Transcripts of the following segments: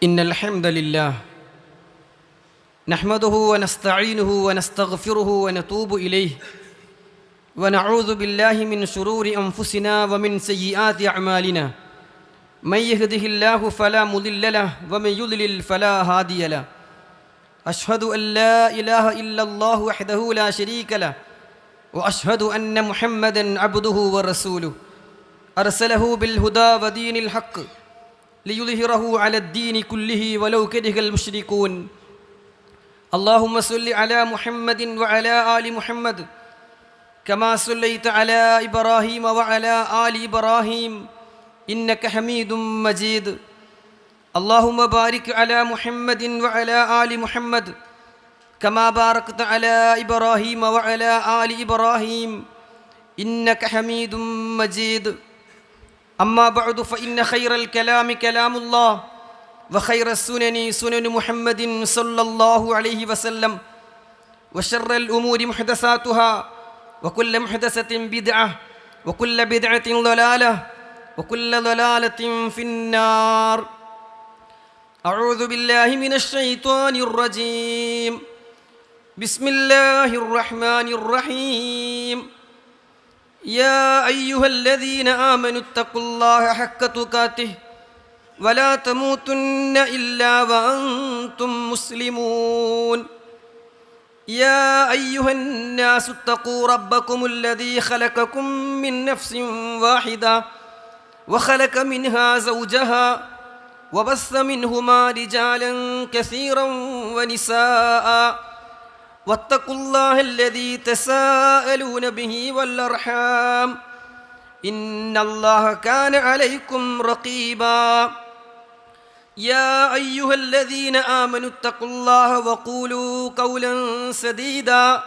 إن الحمد لله نحمده ونستعينه ونستغفره ونتوب إليه ونعوذ بالله من شرور أنفسنا ومن سيئات أعمالنا من يهده الله فلا مضل له ومن يضلل فلا هادي له أشهد أن لا إله إلا الله وحده لا شريك له وأشهد أن محمدا عبده ورسوله أرسله بالهدى ودين الحق ليظهره على الدين كله ولو كره المشركون اللهم صل على محمد وعلى آل محمد كما صليت على إبراهيم وعلى آل إبراهيم إنك حميد مجيد اللهم بارك على محمد وعلى آل محمد كما باركت على إبراهيم وعلى آل إبراهيم إنك حميد مجيد أما بعد فإن خير الكلام كلام الله وخير السنن سنن محمد صلى الله عليه وسلم وشر الأمور محدثاتها وكل محدثة بدعة وكل بدعة ضلالة وكل ضلالة في النار أعوذ بالله من الشيطان الرجيم بسم الله الرحمن الرحيم يا أيها الذين آمنوا اتقوا الله حق تقاته ولا تموتن إلا وأنتم مسلمون يا أيها الناس اتقوا ربكم الذي خلقكم من نفس واحدة وخلق منها زوجها وبث منهما رجالا كثيرا ونساء واتقوا الله الذي تساءلون به والأرحام إن الله كان عليكم رقيبا يا أيها الذين آمنوا اتقوا الله وقولوا قولا سديدا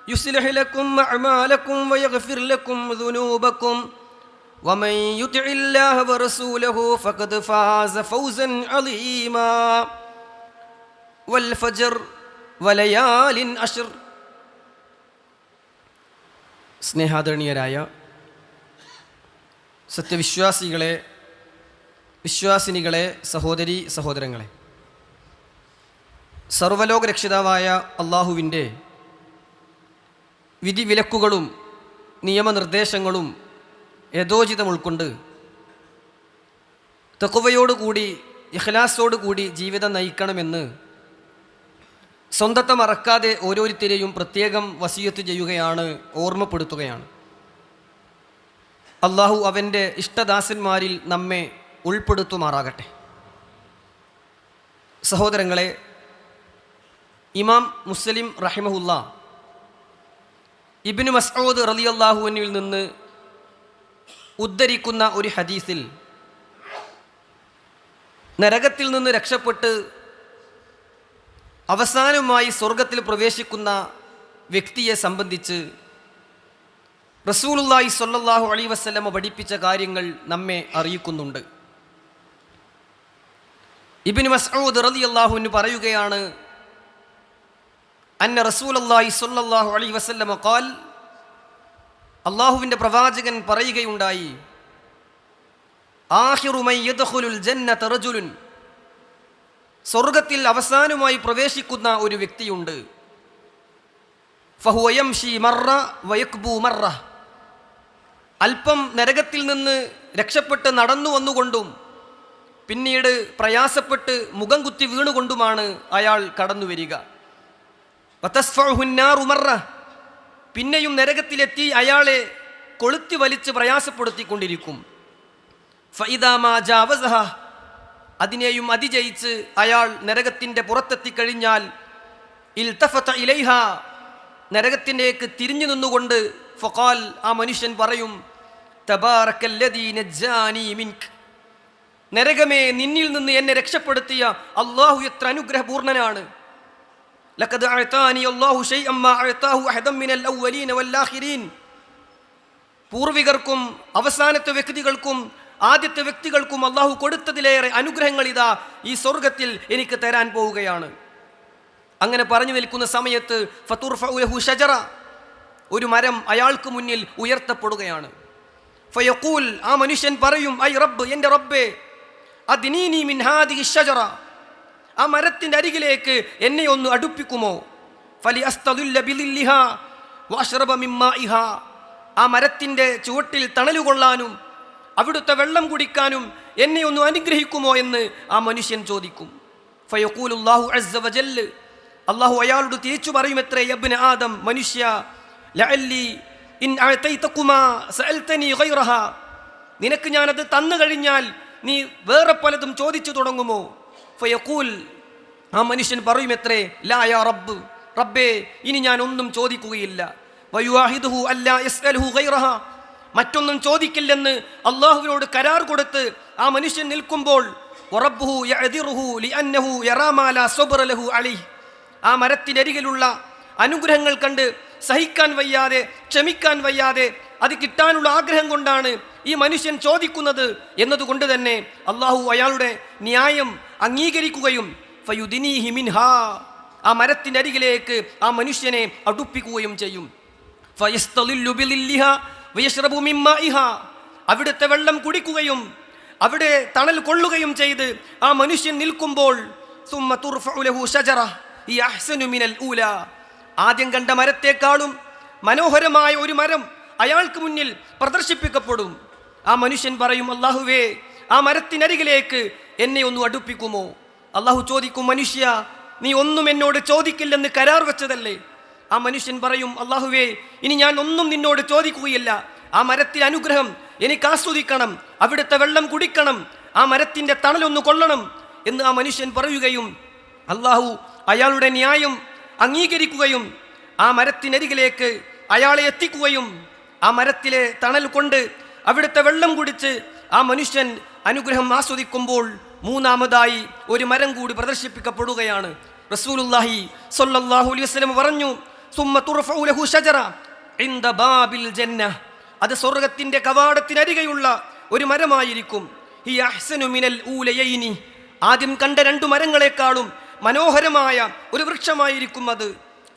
يصلح لكم أعمالكم ويغفر لكم ذنوبكم ومن يطع الله ورسوله فقد فاز فوزا عظيما والفجر وليال عشر സ്നേഹാദരണീയരായ സത്യവിശ്വാസികളെ, വിശ്വാസിനികളെ, സഹോദരീ സഹോദരങ്ങളെ, സർവ്വലോക രക്ഷിതാവായ അള്ളാഹുവിൻ്റെ വിധിവിലക്കുകളും നിയമനിർദ്ദേശങ്ങളും യഥോചിതം ഉൾക്കൊണ്ട് തഖ്വയോടുകൂടി ഇഖ്ലാസോടുകൂടി ജീവിതം നയിക്കണമെന്ന് സ്വന്തത്തെ മറക്കാതെ ഓരോരുത്തരെയും പ്രത്യേകം വസിയത്ത് ചെയ്യുകയാണ്, ഓർമ്മപ്പെടുത്തുകയാണ്. അള്ളാഹു അവൻ്റെ ഇഷ്ടദാസന്മാരിൽ നമ്മെ ഉൾപ്പെടുത്തുമാറാകട്ടെ. സഹോദരങ്ങളെ, ഇമാം മുസ്ലിം റഹിമഹുല്ലാ ഇബ്നു മസ്ഊദ് റളിയല്ലാഹു അൻഹുവിൽ നിന്ന് ഉദ്ധരിക്കുന്ന ഒരു ഹദീസിൽ നരകത്തിൽ നിന്ന് രക്ഷപ്പെട്ട് അവസാനമായി സ്വർഗത്തിൽ പ്രവേശിക്കുന്ന വ്യക്തിയെ സംബന്ധിച്ച് റസൂലുള്ളാഹി സ്വല്ലല്ലാഹു അലൈഹി വസല്ലമ പഠിപ്പിച്ച കാര്യങ്ങൾ നമ്മെ അറിയിക്കുന്നുണ്ട്. ഇബ്നു മസ്ഊദ് റളിയല്ലാഹു അൻഹു പറയുകയാണ്, അന്ന റസൂലുള്ളാഹി സ്വല്ലല്ലാഹു അലൈഹി വസല്ലമ ഖാൽ, അല്ലാഹുവിൻ്റെ പ്രവാചകൻ പറയുകയുണ്ടായി, ആഖിറു മൻ യദ്ഖുലുൽ ജന്നത റജുലുൻ, സ്വർഗത്തിൽ അവസാനമായി പ്രവേശിക്കുന്ന ഒരു വ്യക്തിയുണ്ട്. ഫഹുവ യംശി മറ വയക്ബു മറ, അല്പം നരകത്തിൽ നിന്ന് രക്ഷപ്പെട്ട് നടന്നു വന്നുകൊണ്ടും പിന്നീട് പ്രയാസപ്പെട്ട് മുഖം കുത്തി വീണുകൊണ്ടുമാണ് അയാൾ കടന്നു വരിക. വതസ്ഫഉഹുന്നാറു മറ, പിന്നെയും നരകത്തിലെത്തി അയാളെ കൊളുത്തി വലിച്ച് പ്രയാസപ്പെടുത്തിക്കൊണ്ടിരിക്കും. ഫഇദാ മാ ജാവസഹ, അതിനെയും അതിജയിച്ച് അയാൾ നരകത്തിൻ്റെ പുറത്തെത്തിക്കഴിഞ്ഞാൽ ഇൽതഫത ഇലൈഹ, നരകത്തിലേക്ക് തിരിഞ്ഞു നിന്നുകൊണ്ട് ഫഖാൽ, ആ മനുഷ്യൻ പറയും, തബാറക്കല്ലദീ നജ്ജാനി മിൻക, നരകമേ നിന്നിൽ നിന്ന് എന്നെ രക്ഷപ്പെടുത്തിയ അല്ലാഹു എത്ര അനുഗ്രഹപൂർണനാണ്. ലഖദ് അഅതാനി അല്ലാഹു ശൈഅൻ മാ അഅതാഹു അഹദൻ മിനൽ അവ്വലീന വൽ ആഖിരീൻ, പൂർവികർക്കും അവസാനത്തെ വ്യക്തികൾക്കും ആദ്യത്തെ വ്യക്തികൾക്കും അള്ളാഹു കൊടുത്തതിലേറെ അനുഗ്രഹങ്ങൾ ഇതാ ഈ സ്വർഗത്തിൽ എനിക്ക് തരാൻ പോവുകയാണ്. അങ്ങനെ പറഞ്ഞു നിൽക്കുന്ന സമയത്ത് ഫതുർഫഉ ലഹു ഷജറ, ഒരു മരം അയാൾക്ക് മുന്നിൽ ഉയർത്തപ്പെടുകയാണ്. ഫയഖൂൽ, ആ മനുഷ്യൻ പറയും, ഐ റബ്ബ്, എൻ്റെ റബ്ബേ, അദ്നീനി മിൻ ഹാദിഹി ഷജറ, ആ മരത്തിൻ്റെ അരികിലേക്ക് എന്നെ ഒന്ന് അടുപ്പിക്കുമോ? ഫലി അസ്തദുല്ല ബിളില്ലിഹാ വഅശ്റബ മിൻ മാഇഹാ, ആ മരത്തിൻ്റെ ചുവട്ടിൽ തണലുകൊള്ളാനും അവിടുത്തെ വെള്ളം കുടിക്കാനും എന്നെ ഒന്ന് അനുഗ്രഹിക്കുമോ എന്ന് ആ മനുഷ്യൻ ചോദിക്കും. ഫയഖൂലുല്ലാഹു അസ്സ വജല്ല, അല്ലാഹു അയാളോട് തിരിച്ചു പറയുമത്രേ, യബ്ന ആദം, മനുഷ്യ, ലഅല്ലി ഇൻ അഅതൈതകുമാ സഅൽതനി ഗൈറഹാ, നിനക്ക് ഞാനത് തന്നു കഴിഞ്ഞാൽ നീ വേറെ പലതും ചോദിച്ചു തുടങ്ങുമോ? ഫയഖൂൽ, ആ മനുഷ്യൻ പറയുമത്രേ, ലാ യാ റബ്ബ്, റബ്ബേ, ഇനി ഞാൻ ഒന്നും ചോദിക്കുകയില്ല. വയുവാഹിദുഹു അല്ലാ യസ്അലുഹു ഗൈറഹാ, മറ്റൊന്നും ചോദിക്കില്ലെന്ന് അള്ളാഹുവിനോട് കരാർ കൊടുത്ത് ആ മനുഷ്യൻ നിൽക്കുമ്പോൾ, വറബ്ബുഹു യഅദിറുഹു ലിഅന്നഹു യറാ മാ ലാ സബ്റ ലഹു അലൈഹി, ആ മരത്തിനരികിലുള്ള അനുഗ്രഹങ്ങൾ കണ്ട് സഹിക്കാൻ വയ്യാതെ, ക്ഷമിക്കാൻ വയ്യാതെ, അത് കിട്ടാനുള്ള ആഗ്രഹം കൊണ്ടാണ് ഈ മനുഷ്യൻ ചോദിക്കുന്നത് എന്നതുകൊണ്ട് തന്നെ അള്ളാഹു അയാളുടെ ന്യായം അംഗീകരിക്കുകയും ഫയുദിനീഹി മിൻഹാ, ആ മരത്തിൻ്റെ അരികിലേക്ക് ആ മനുഷ്യനെ അടുപ്പിക്കുകയും ചെയ്യും. ഫയസ്തളില്ലു ബിളില്ലിഹാ വയശ്റബു മിൻ മാഇഹാ, അവിടുത്തെ വെള്ളം കുടിക്കുകയും അവിടെ തണൽ കൊള്ളുകയും ചെയ്ത് ആ മനുഷ്യൻ നിൽക്കുമ്പോൾ, സുമ്മ തുർഫഉ ലഹു ഷജറ ഹിയ അഹ്സനു മിനൽ ഊലാ, ആദ്യം കണ്ട മരത്തെക്കാളും മനോഹരമായ ഒരു മരം അയാൾക്ക് മുന്നിൽ പ്രദർശിപ്പിക്കപ്പെടും. ആ മനുഷ്യൻ പറയും, അല്ലാഹുവേ, ആ മരത്തിനരികിലേക്ക് എന്നെ ഒന്ന് അടുപ്പിക്കുമോ? അല്ലാഹു ചോദിക്കും, മനുഷ്യ, നീ ഒന്നും എന്നോട് ചോദിക്കില്ലെന്ന് കരാർ വെച്ചതല്ലേ? ആ മനുഷ്യൻ പറയും, അല്ലാഹുവേ, ഇനി ഞാൻ ഒന്നും നിന്നോട് ചോദിക്കുകയില്ല. ആ മരത്തിലെ അനുഗ്രഹം എനിക്ക് ആസ്വദിക്കണം, അവിടുത്തെ വെള്ളം കുടിക്കണം, ആ മരത്തിൻ്റെ തണലൊന്ന് കൊള്ളണം എന്ന് ആ മനുഷ്യൻ പറയുകയും അല്ലാഹു അയാളുടെ ന്യായം അംഗീകരിക്കുകയും ആ മരത്തിനരികിലേക്ക് അയാളെ എത്തിക്കുകയും ആ മരത്തിലെ തണൽ കൊണ്ട് അവിടുത്തെ വെള്ളം കുടിച്ച് ആ മനുഷ്യൻ അനുഗ്രഹം ആസ്വദിക്കുമ്പോൾ മൂന്നാമതായി ഒരു മരം കൂടി പ്രദർശിപ്പിക്കപ്പെടുകയാണ്. റസൂലുള്ളാഹി സ്വല്ലല്ലാഹു അലൈഹി വസല്ലം പറഞ്ഞു, സുമ്മ തുർഫഉ ലഹു ഷജറ ഇൻദ ബാബിൽ ജന്ന, അത് സ്വർഗ്ഗത്തിന്റെ കവാടത്തിനരികെയുള്ള ഒരു മരമായിരിക്കും. ഹിയ അഹ്സനു മിനൽ ഊലയൈനി, ആദ്യം കണ്ട രണ്ടു മരങ്ങളെക്കാളും മനോഹരമായ ഒരു വൃക്ഷമായിരിക്കും അത്.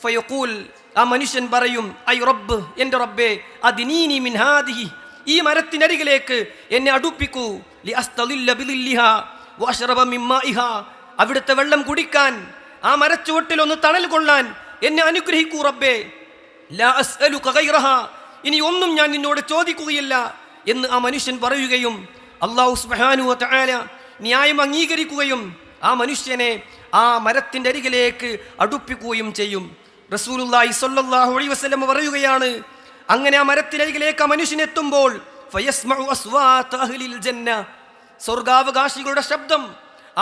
ഫയഖൂൽ, ആ മനുഷ്യൻ പറയും, ഐ റബ്ബ്, എൻ്റെ റബ്ബേ, അദ്നീനി മിൻ ഹാദിഹി, ഈ മരത്തിനരികിലേക്ക് എന്നെ അടുപ്പിക്കൂ. ലി അസ്തളില്ല ബിളില്ലിഹാ വഅശ്റബ മിൻ മാഇഹാ, അവിടുത്തെ വെള്ളം കുടിക്കാൻ, ആ മരച്ചുവട്ടിലൊന്ന് തണൽ കൊള്ളാൻ എന്നെ അനുഗ്രഹിക്കൂ റബ്ബേ. ലാ അസ്അലുക ഗൈറഹാ, ഇനി ഒന്നും ഞാൻ നിന്നോട് ചോദിക്കുകയില്ല എന്ന് ആ മനുഷ്യൻ പറയുകയും അല്ലാഹു സുബ്ഹാനഹു വ തആല ന്യായം അംഗീകരിക്കുകയും ആ മനുഷ്യനെ ആ മരത്തിൻ്റെ അരികിലേക്ക് അടുപ്പിക്കുകയും ചെയ്യും. റസൂലുള്ളാഹി സ്വല്ലല്ലാഹു അലൈഹി വസല്ലം പറയുകയാണ്, അങ്ങനെ ആ മരത്തിനരികിലേക്ക് ആ മനുഷ്യൻ എത്തുമ്പോൾ ഫയസ്മഉ അസ്വാത അഹ്ലിൽ ജന്ന, സ്വർഗാവകാശികളുടെ ശബ്ദം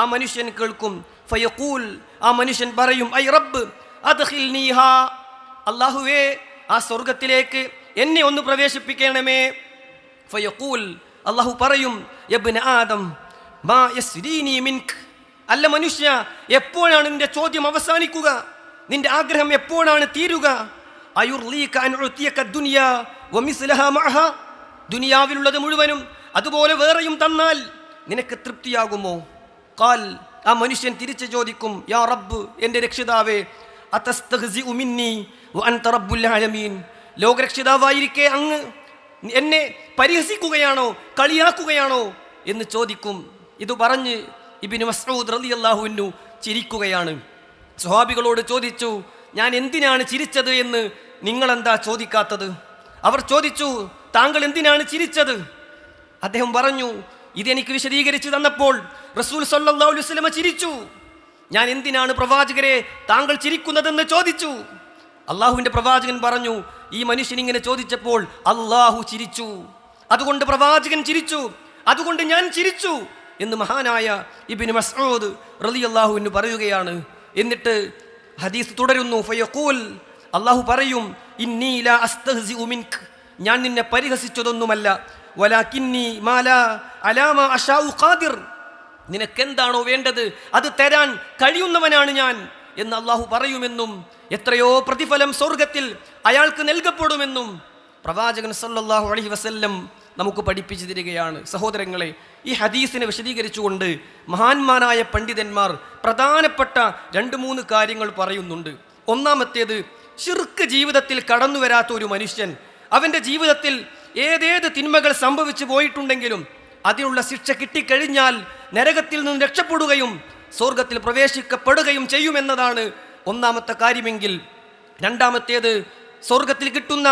ആ മനുഷ്യൻ കേൾക്കും. ഫയഖൂൽ, ആ മനുഷ്യൻ പറയും, ഐ റബ്ബ് അദ്ഖിൽനീഹാ, അല്ലാഹുവേ, ആ സ്വർഗത്തിലേക്ക് എന്നെ ഒന്ന് പ്രവേശിപ്പിക്കണമേ. ഫയഖൂൽ, അല്ലാഹു പറയും, യബ്ന ആദം മാ യസ്രീനി മിൻക, അല്ല മനുഷ്യ, എപ്പോഴാണ് നിന്റെ ചോദ്യം അവസാനിക്കുക? നിന്റെ ആഗ്രഹം എപ്പോഴാണ് തീരുക? അയുർലീക അൻ ഉതിയക ദുനിയ വമിസ്ലഹാ മഅഹാ, ദുനിയാവിലുള്ളത് മുഴുവനും അതുപോലെ വേറെയും തന്നാൽ നിനക്ക് തൃപ്തിയാകുമോ? ഖാൽ, ആ മനുഷ്യൻ തിരിച്ചു ചോദിക്കും, യാ റബ്ബ്, എൻ്റെ രക്ഷിതാവേ, അതസ്തഹ്സിഉ മിന്നി വഅൻത റബ്ബുൽ ആലമീൻ, ലോകരക്ഷിതാവായിരിക്കെ അങ്ങ് എന്നെ പരിഹസിക്കുകയാണോ, കളിയാക്കുകയാണോ എന്ന് ചോദിക്കും. ഇത് പറഞ്ഞ് ഇബ്നു മസ്ഊദ് റളിയല്ലാഹു അൻഹു ചിരിക്കുകയാണ്. സ്വഹാബികളോട് ചോദിച്ചു, ഞാൻ എന്തിനാണ് ചിരിച്ചത് എന്ന് നിങ്ങളെന്താ ചോദിക്കാത്തത്? അവർ ചോദിച്ചു, താങ്കൾ എന്തിനാണ് ചിരിച്ചത്? അദ്ദേഹം പറഞ്ഞു, ഇതെനിക്ക് വിശദീകരിച്ചു തന്നപ്പോൾ റസൂൽ സല്ലല്ലാഹു അലൈഹി വസല്ലം ചിരിച്ചു. ഞാൻ എന്തിനാണ് പ്രവാചകരെ താങ്കൾ ചിരിക്കുന്നതെന്ന് ചോദിച്ചു. അള്ളാഹുവിൻ്റെ പ്രവാചകൻ പറഞ്ഞു, ഈ മനുഷ്യൻ ഇങ്ങനെ ചോദിച്ചപ്പോൾ അള്ളാഹു ചിരിച്ചു, അതുകൊണ്ട് പ്രവാചകൻ ചിരിച്ചു, അതുകൊണ്ട് ഞാൻ ചിരിച്ചു എന്ന് മഹാനായ ഇബ്നു മസ്ഊദ് റളിയല്ലാഹു അൻഹു പറയുകയാണ്. എന്നിട്ട് ഹദീസ് തുടരുന്നു. ഫയഖൂൽ, അള്ളാഹു പറയും, ഇന്നി ലാ അസ്തഹ്സിഉ മിൻക, ഞാൻ നിന്നെ പരിഹസിച്ചതൊന്നുമല്ല, വലാകിന്നി മാലാ അലാ മാ അശാഉ ഖാദിർ, നിനക്കെന്താണോ വേണ്ടത് അത് തരാൻ കഴിയുന്നവനാണ് ഞാൻ എന്ന് അള്ളാഹു പറയുമെന്നും എത്രയോ പ്രതിഫലം സ്വർഗത്തിൽ അയാൾക്ക് നൽകപ്പെടുമെന്നും പ്രവാചകൻ സല്ലല്ലാഹു അലൈഹി വസല്ലം നമുക്ക് പഠിപ്പിച്ചു തരികയാണ്. സഹോദരങ്ങളെ, ഈ ഹദീസിനെ വിശദീകരിച്ചുകൊണ്ട് മഹാന്മാരായ പണ്ഡിതന്മാർ പ്രധാനപ്പെട്ട 2-3 കാര്യങ്ങൾ പറയുന്നുണ്ട്. ഒന്നാമത്തേത്, ശിർക്ക് ജീവിതത്തിൽ കടന്നു വരാത്ത ഒരു മനുഷ്യൻ, അവൻ്റെ ജീവിതത്തിൽ ഏതേത് തിന്മകൾ സംഭവിച്ചു പോയിട്ടുണ്ടെങ്കിലും അതിനുള്ള ശിക്ഷ കിട്ടിക്കഴിഞ്ഞാൽ നരകത്തിൽ നിന്ന് രക്ഷപ്പെടുകയും സ്വർഗത്തിൽ പ്രവേശിക്കപ്പെടുകയും ചെയ്യുമെന്നതാണ് ഒന്നാമത്തെ കാര്യമെങ്കിൽ, രണ്ടാമത്തേത് സ്വർഗത്തിൽ കിട്ടുന്ന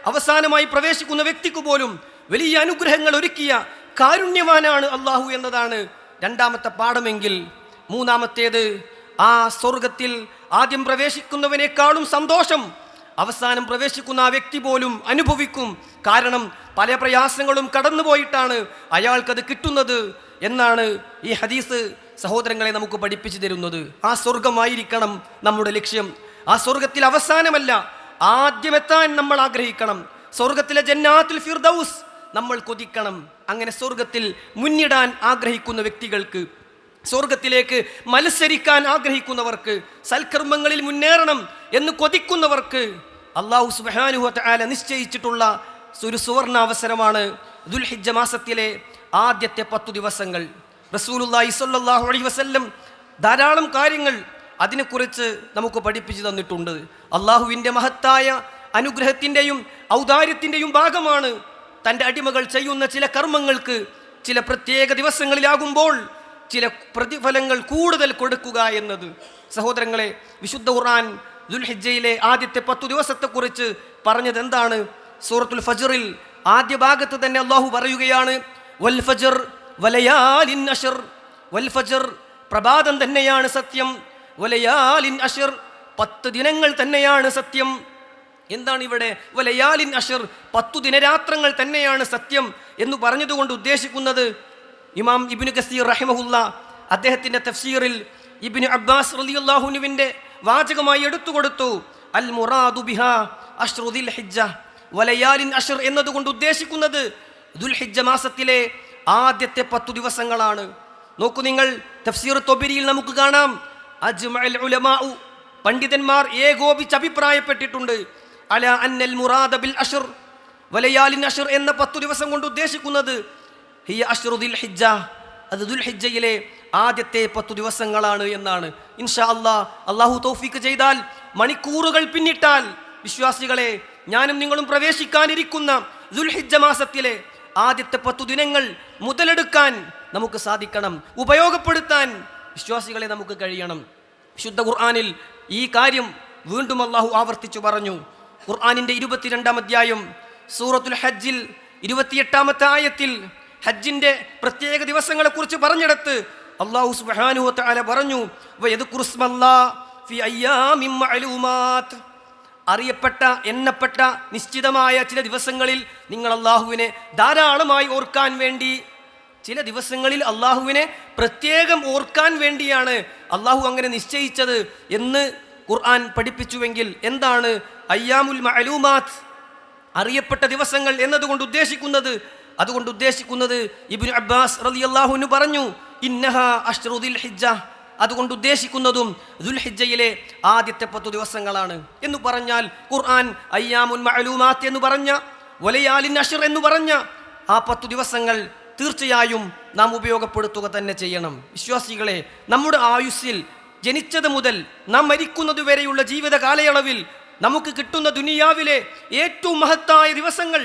അവസാനമായി പ്രവേശിക്കുന്ന വ്യക്തിക്ക് പോലും വലിയ അനുഗ്രഹങ്ങൾ ഒരുക്കിയ കാരുണ്യവാനാണ് അള്ളാഹു എന്നതാണ് രണ്ടാമത്തെ പാഠമെങ്കിൽ, മൂന്നാമത്തേത് ആ സ്വർഗത്തിൽ ആദ്യം പ്രവേശിക്കുന്നവനേക്കാളും സന്തോഷം അവസാനം പ്രവേശിക്കുന്ന ആ വ്യക്തി പോലും അനുഭവിക്കും. കാരണം പല പ്രയാസങ്ങളും കടന്നുപോയിട്ടാണ് അയാൾക്കത് കിട്ടുന്നത് എന്നാണ് ഈ ഹദീസ് സഹോദരങ്ങളെ നമുക്ക് പഠിപ്പിച്ചു തരുന്നത്. ആ സ്വർഗമായിരിക്കണം നമ്മുടെ ലക്ഷ്യം. ആ സ്വർഗത്തിൽ അവസാനമല്ല, ആദ്യമെത്താൻ നമ്മൾ ആഗ്രഹിക്കണം. സ്വർഗത്തിലെ ജന്നാത്തുൽ ഫിർദൗസ് നമ്മൾ കൊതിക്കണം. അങ്ങനെ സ്വർഗത്തിൽ മുന്നിടാൻ ആഗ്രഹിക്കുന്ന വ്യക്തികൾക്ക്, സ്വർഗത്തിലേക്ക് മത്സരിക്കാൻ ആഗ്രഹിക്കുന്നവർക്ക്, സൽക്കർമ്മങ്ങളിൽ മുന്നേറണം എന്ന് കൊതിക്കുന്നവർക്ക് അല്ലാഹു സുബ്ഹാനഹു വ തആല നിശ്ചയിച്ചിട്ടുള്ള ഒരു സുവർണാവസരമാണ് ദുൽഹിജ്ജ മാസത്തിലെ ആദ്യത്തെ 10 ദിവസങ്ങൾ. റസൂലുള്ളാഹി സ്വല്ലല്ലാഹു അലൈഹി വസല്ലം ധാരാളം കാര്യങ്ങൾ അതിനെക്കുറിച്ച് നമുക്ക് പഠിപ്പിച്ചു തന്നിട്ടുണ്ട്. അള്ളാഹുവിൻ്റെ മഹത്തായ അനുഗ്രഹത്തിൻ്റെയും ഔദാര്യത്തിൻ്റെയും ഭാഗമാണ് തൻ്റെ അടിമകൾ ചെയ്യുന്ന ചില കർമ്മങ്ങൾക്ക് ചില പ്രത്യേക ദിവസങ്ങളിലാകുമ്പോൾ ചില പ്രതിഫലങ്ങൾ കൂടുതൽ കൊടുക്കുക എന്നത്. സഹോദരങ്ങളെ, വിശുദ്ധ ഖുർആൻ ദുൽഹിജ്ജയിലെ ആദ്യത്തെ 10 ദിവസത്തെക്കുറിച്ച് പറഞ്ഞത് എന്താണ്? സൂറത്തുൽ ഫജ്റിൽ ആദ്യ ഭാഗത്ത് തന്നെ അള്ളാഹു പറയുകയാണ്, വൽ ഫജ്ർ വലയാലിൻ അശ്ർ. വൽ ഫജ്ർ പ്രഭാതം തന്നെയാണ് സത്യം, വലയാലിൻ അശ്ർ 10 ദിനങ്ങൾ തന്നെയാണ് സത്യം. എന്താണ് ഇവിടെ വലയാലിൻ അശ്ർ? 10 ദിനരാത്രങ്ങൾ തന്നെയാണ് സത്യം എന്ന് പറഞ്ഞതുകൊണ്ട് ഉദ്ദേശിക്കുന്നത്? ഇമാം ഇബ്നു കസീർ റഹിമഹുല്ല അദ്ദേഹത്തിൻ്റെ തഫ്സീറിൽ ഇബ്നു അബ്ബാസ് റളിയല്ലാഹു അൻഹുവിൻ്റെ വാചകമായി എടുത്തുകൊടുത്തു, അൽ മുറാദു ബിഹാ അശ്റു ദിൽ ഹിജ്ജ. വലയാലിൻ അശ്ർ എന്നതുകൊണ്ട് ഉദ്ദേശിക്കുന്നത് ദുൽഹിജ്ജ മാസത്തിലെ ആദ്യത്തെ 10 ദിവസങ്ങളാണ്. നോക്കൂ നിങ്ങൾ, തഫ്സീർ തൊബരിയിൽ നമുക്ക് കാണാം, അജ്മഅൽ ഉലമാഉ പണ്ഡിതന്മാർ ഏകോപിച്ച് അഭിപ്രായപ്പെട്ടിട്ടുണ്ട് അല അന്നൽ മുറാദ ബിൽ അശ്ർ, വലയാലിൻ അശ്ർ എന്ന 10 ദിവസം കൊണ്ട് ഉദ്ദേശിക്കുന്നത് ഹിയ അശ്റു ദിൽ ഹിജ്ജ, അത് ദുൽഹിജ്ജയിലെ ആദ്യത്തെ 10 ദിവസങ്ങളാണ് എന്നാണ്. ഇൻഷാ അല്ലാഹ്, അള്ളാഹു തൗഫീഖ് ചെയ്താൽ മണിക്കൂറുകൾ പിന്നിട്ടാൽ വിശ്വാസികളെ, ഞാനും നിങ്ങളും പ്രവേശിക്കാനിരിക്കുന്ന ദുൽഹിജ്ജ മാസത്തിലെ ആദ്യത്തെ 10 ദിനങ്ങൾ മുതലെടുക്കാൻ നമുക്ക് സാധിക്കണം, ഉപയോഗപ്പെടുത്താൻ വിശ്വാസികളെ നമുക്ക് കഴിയണം. വിശുദ്ധ ഖുർആനിൽ ഈ കാര്യം വീണ്ടും അള്ളാഹു ആവർത്തിച്ചു പറഞ്ഞു. ഖുർആനിൻ്റെ 22-ാം അധ്യായം സൂറത്തുൽ ഹജ്ജിൽ 28-ാമത്തെ ആയത്തിൽ ഹജ്ജിൻ്റെ പ്രത്യേക ദിവസങ്ങളെക്കുറിച്ച് പറഞ്ഞെടുത്ത് അള്ളാഹു സുബ്ഹാനഹു വ തആല പറഞ്ഞു, വയദ്കുറുസ്മല്ലാഹ് ഫി അയ്യാമിൻ മഅലൂമാത്ത്. അറിയപ്പെട്ട, എണ്ണപ്പെട്ട, നിശ്ചിതമായ ചില ദിവസങ്ങളിൽ നിങ്ങൾ അള്ളാഹുവിനെ ധാരാളമായി ഓർക്കാൻ വേണ്ടി, ചില ദിവസങ്ങളിൽ അള്ളാഹുവിനെ പ്രത്യേകം ഓർക്കാൻ വേണ്ടിയാണ് അള്ളാഹു അങ്ങനെ നിശ്ചയിച്ചത് എന്ന് ഖുർആൻ പഠിപ്പിച്ചുവെങ്കിൽ എന്താണ് അയ്യാമുൽ മഅലൂമാത്ത്, അറിയപ്പെട്ട ദിവസങ്ങൾ എന്നതുകൊണ്ട് ഉദ്ദേശിക്കുന്നത്? അതുകൊണ്ട് ഉദ്ദേശിക്കുന്നത് ഇബ്നു അബ്ബാസ് റളിയല്ലാഹു അൻഹു പറഞ്ഞു, ഇന്നഹാ അശ്റു ദിൽ ഹിജ്ജ, അതുകൊണ്ട് ഉദ്ദേശിക്കുന്നതും ദുൽഹിജ്ജയിലെ ആദ്യത്തെ 10 ദിവസങ്ങളാണ് എന്ന് പറഞ്ഞാൽ ഖുർആൻ അയ്യാമുൽ മഅലൂമാത്ത് എന്ന് പറഞ്ഞ, വലയാലിൻ അശ്ർ എന്ന് പറഞ്ഞ ആ 10 ദിവസങ്ങൾ തീർച്ചയായും നാം ഉപയോഗപ്പെടുത്തുക തന്നെ ചെയ്യണം. വിശ്വാസികളെ, നമ്മുടെ ആയുസ്സിൽ ജനിച്ചത് മുതൽ നാം മരിക്കുന്നത് വരെയുള്ള ജീവിത കാലയളവിൽ നമുക്ക് കിട്ടുന്ന ദുനിയാവിലെ ഏറ്റവും മഹത്തായ ദിവസങ്ങൾ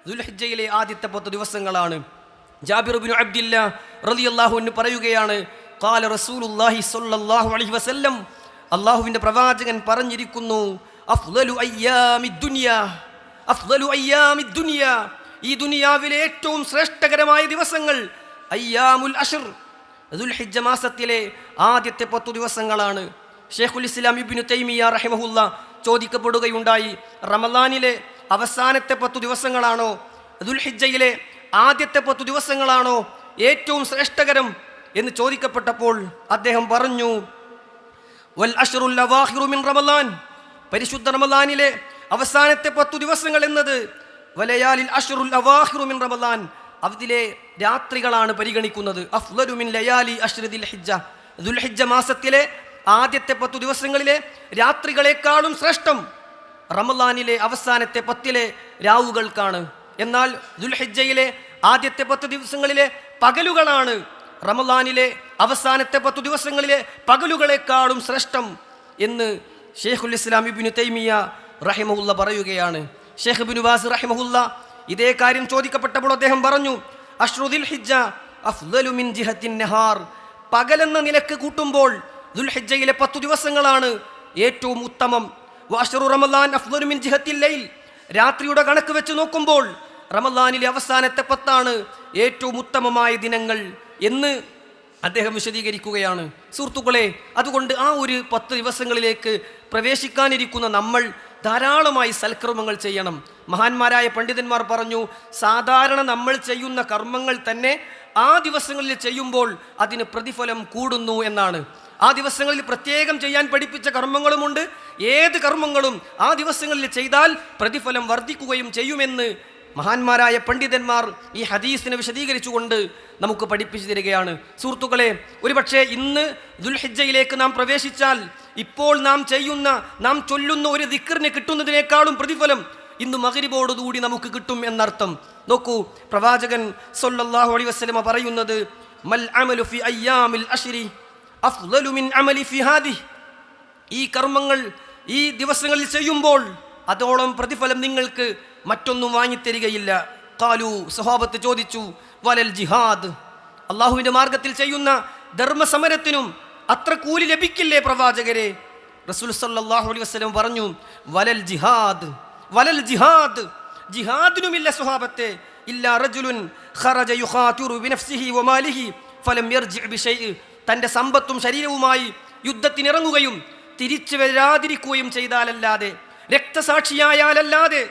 ദുൽഹിജ്ജയിലെ ആദ്യത്തെ 10 ദിവസങ്ങളാണ്. ജാബിർ ഇബ്നു അബ്ദില്ലാഹ് റളിയല്ലാഹു അൻഹു പറയുകയാണ്, ഖാല റസൂലുള്ളാഹി സ്വല്ലല്ലാഹു അലൈഹി വസല്ലം, അല്ലാഹുവിൻ്റെ പ്രവാചകൻ പറഞ്ഞിരിക്കുന്നു, അഫ്ളലു അയ്യാമിദ് ദുനിയാ, അഫ്ളലു അയ്യാമിദ് ദുനിയാ, ഈ ദുനിയാവിലെ ഏറ്റവും ശ്രേഷ്ഠകരമായ ദിവസങ്ങൾ അയ്യാമുൽ അശ്ർ, ദുൽഹിജ്ജ മാസത്തിലെ ആദ്യത്തെ 10 ദിവസങ്ങളാണ്. ഷെയ്ഖുൽ ഇസ്ലാം ഇബ്നു തൈമിയ്യ റഹിമഹുല്ല ചോദിക്കപ്പെടുകയുണ്ടായി, റമളാനിലെ അവസാനത്തെ 10 ദിവസങ്ങളാണോ ദുൽഹിജ്ജയിലെ ആദ്യത്തെ 10 ദിവസങ്ങളാണോ ഏറ്റവും ശ്രേഷ്ഠകരം എന്ന് ചോദിക്കപ്പെട്ടപ്പോൾ അദ്ദേഹം പറഞ്ഞു, വൽ അശ്റുൽ അവാഖിറു മിൻ റമളാൻ, പരിശുദ്ധ റമളാനിലെ അവസാനത്തെ 10 ദിവസങ്ങൾ എന്നത് വലയാലിൽ അശ്റുൽ അവാഖിറു മിൻ റമളാൻ, അതിലെ രാത്രികളാണ് പരിഗണിക്കുന്നത്. അഫ്ളലു മിൻ ലയാലി അശ്രി ദിൽ ഹിജ്ജ, ദുൽഹിജ്ജ മാസത്തിലെ ആദ്യത്തെ 10 ദിവസങ്ങളിലെ രാത്രികളെക്കാളും ശ്രേഷ്ഠം റമളാനിലെ അവസാനത്തെ 10 രാവുകൾക്കാണ്. എന്നാൽ ദുൽഹിജ്ജയിലെ ആദ്യത്തെ 10 ദിവസങ്ങളിലെ പകലുകളാണ് റമളാനിലെ അവസാനത്തെ 10 ദിവസങ്ങളിലെ പകലുകളെക്കാളും ശ്രേഷ്ഠം എന്ന് ഷെയ്ഖുൽ ഇസ്ലാം ഇബ്നു തൈമിയ്യ റഹിമഹുല്ല പറയുകയാണ്. ഷെയ്ഖ് ഇബ്നു ബാസ് റഹിമഹുല്ല ഇതേ കാര്യം ചോദിക്കപ്പെട്ടപ്പോൾ അദ്ദേഹം പറഞ്ഞു, അശ്റു ദിൽ ഹിജ്ജ അഫ്ളലു മിൻ ജിഹത്തിൻ നഹാർ. പകലെന്ന നിലക്ക് കൂട്ടുമ്പോൾ ദുൽഹിജ്ജയിലെ 10 ദിവസങ്ങളാണ് ഏറ്റവും ഉത്തമം. വഅശ്റു റമളാൻ അഫ്ളലു മിൻ ജിഹത്തിൽ ലൈൽ. രാത്രിയുടെ കണക്ക് വെച്ച് നോക്കുമ്പോൾ റമളാനിലെ അവസാനത്തെ 10 ഏറ്റവും ഉത്തമമായ ദിനങ്ങൾ എന്ന് അദ്ദേഹം വിശദീകരിക്കുകയാണ്. സുഹൃത്തുക്കളെ, അതുകൊണ്ട് ആ ഒരു 10 ദിവസങ്ങളിലേക്ക് പ്രവേശിക്കാനിരിക്കുന്ന നമ്മൾ ധാരാളമായി സൽക്കർമ്മങ്ങൾ ചെയ്യണം. മഹാന്മാരായ പണ്ഡിതന്മാർ പറഞ്ഞു, സാധാരണ നമ്മൾ ചെയ്യുന്ന കർമ്മങ്ങൾ തന്നെ ആ ദിവസങ്ങളിൽ ചെയ്യുമ്പോൾ അതിന് പ്രതിഫലം കൂടുന്നു എന്നാണ്. ആ ദിവസങ്ങളിൽ പ്രത്യേകം ചെയ്യാൻ പഠിപ്പിച്ച കർമ്മങ്ങളുമുണ്ട്. ഏത് കർമ്മങ്ങളും ആ ദിവസങ്ങളിൽ ചെയ്താൽ പ്രതിഫലം വർദ്ധിക്കുകയും ചെയ്യുമെന്ന് മഹാന്മാരായ പണ്ഡിതന്മാർ ഈ ഹദീസിനെ വിശദീകരിച്ചുകൊണ്ട് നമുക്ക് പഠിപ്പിച്ചു തരികയാണ്. സുഹൃത്തുക്കളെ, ഒരുപക്ഷെ ഇന്ന് ദുൽഹിജ്ജയിലേക്ക് നാം പ്രവേശിച്ചാൽ ഇപ്പോൾ നാം ചൊല്ലുന്ന ഒരു ദിക്റിന് കിട്ടുന്നതിനേക്കാളും പ്രതിഫലം ഇന്ന് മഗ്രിബോടുകൂടി നമുക്ക് കിട്ടും എന്നർത്ഥം. നോക്കൂ, പ്രവാചകൻ സല്ലല്ലാഹു അലൈഹി വസല്ലം പറയുന്നത്, മൽ അമലു ഫി അയ്യാമിൽ അശ്രി അഫ്ളലു മിൻ അമലി ഫി ഹാദിഹി. ഈ കർമ്മങ്ങൾ ഈ ദിവസങ്ങളിൽ ചെയ്യുമ്പോൾ അതോളം പ്രതിഫലം നിങ്ങൾക്ക് മറ്റൊന്നും വാങ്ങിത്തരികയില്ല. ഖാലു, സഹാബത്ത് ചോദിച്ചു, വലൽ ജിഹാദ്, അള്ളാഹുവിൻ്റെ മാർഗത്തിൽ ചെയ്യുന്ന ധർമ്മസമരത്തിനും അത്ര കൂലി ലഭിക്കില്ലേ പ്രവാചകരെ? റസൂൽ സല്ലല്ലാഹു അലൈഹി വസല്ലം പറഞ്ഞു, വലൽ ജിഹാദ്, വലൽ ജിഹാദ്, ജിഹാദിനുമില്ല സ്വഹാബത്തെ, ഇല്ലാ റജുലുൻ ഖറജ യുഖാതിറു ബിനഫ്സിഹി വമാലിഹി ഫലം യർജി ബിശൈഇ. തൻ്റെ സമ്പത്തും ശരീരവുമായി യുദ്ധത്തിനിറങ്ങുകയും തിരിച്ചു വരാതിരിക്കുകയും ചെയ്താലല്ലാതെ, രക്തസാക്ഷിയായാലല്ലാതെ